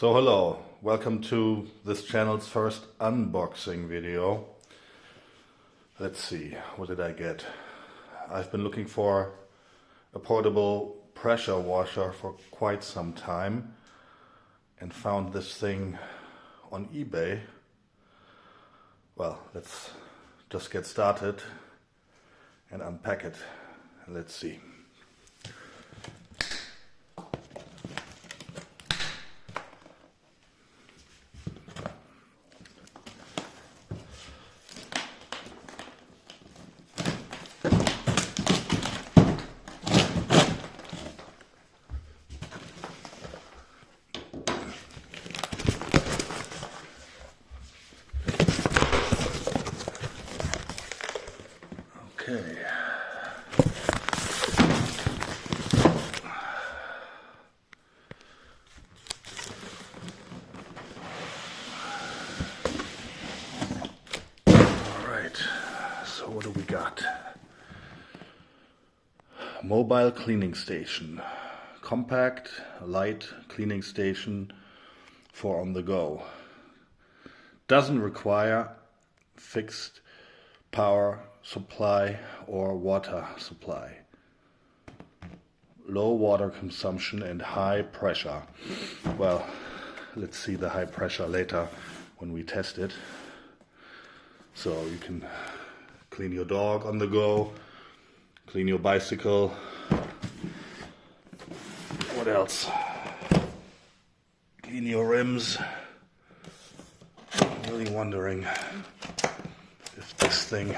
So hello, welcome to this channel's first unboxing video. Let's see, what did I get? I've been looking for a portable pressure washer for quite some time and found this thing on eBay. Well, let's just get started and unpack it. Let's see. Okay. All right. So what do we got? Mobile cleaning station. Compact, light cleaning station for on the go. Doesn't require fixed power supply or water supply. Low water consumption and high pressure. Well, let's see the high pressure later when we test it. So you can clean your dog on the go, clean your bicycle. What else? Clean your rims. I'm really wondering if this thing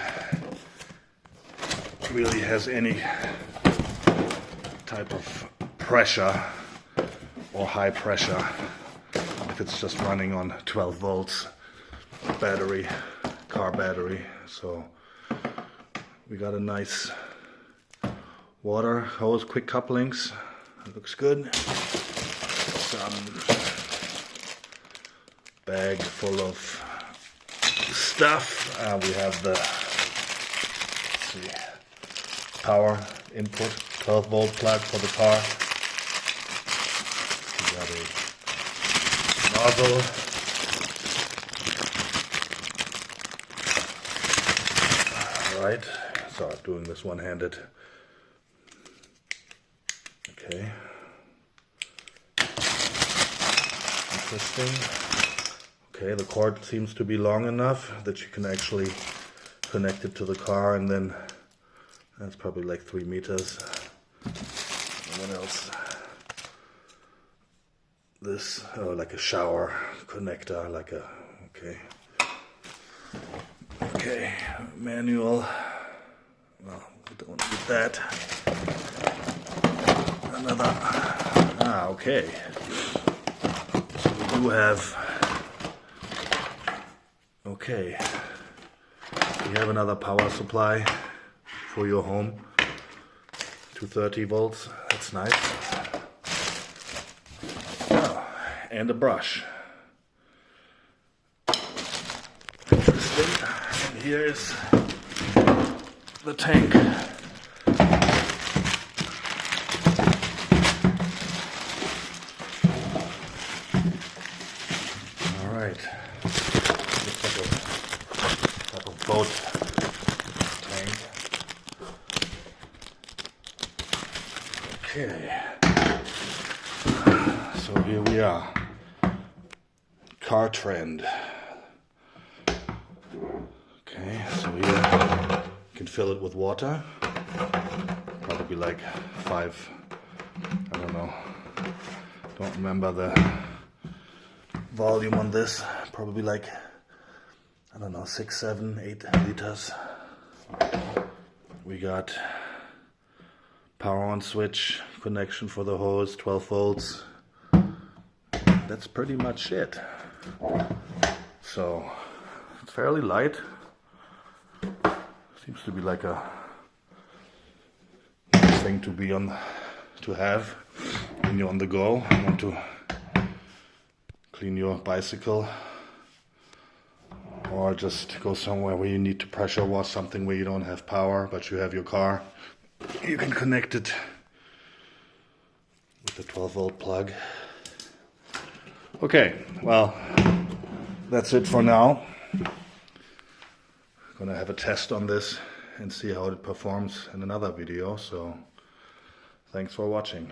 really has any type of pressure or high pressure, if it's just running on 12 volts battery, car battery. So we got a nice water hose, quick couplings. It looks good. Some bag full of stuff. We have the power input 12 volt plug for the car. We got a nozzle. Alright, so I'm doing this one-handed. Okay. Interesting. Okay, the cord seems to be long enough that you can actually connect it to the car, and then that's probably like 3 meters. And what else? This, oh, like a shower connector, like a, okay. Okay, manual. Well, we don't need that. Another, okay. So we do have, okay. We have another power supply for your home, 230 volts, that's nice. Oh, and a brush. Interesting. And here is the tank. All right. Looks like a type of boat tank. Okay, so here we are, car trend. Okay, so here you can fill it with water, probably like 5, I don't know, don't remember the volume on this, probably like, I don't know, 6, 7, 8 liters. We got power on switch, connection for the hose, 12 volts. That's pretty much it. So it's fairly light. Seems to be like a nice thing to be on, to have when you're on the go. You want to clean your bicycle, or just go somewhere where you need to pressure wash something where you don't have power but you have your car. You can connect it with the 12 volt plug. Okay, well, that's it for now. Gonna have a test on this and see how it performs in another video, so thanks for watching.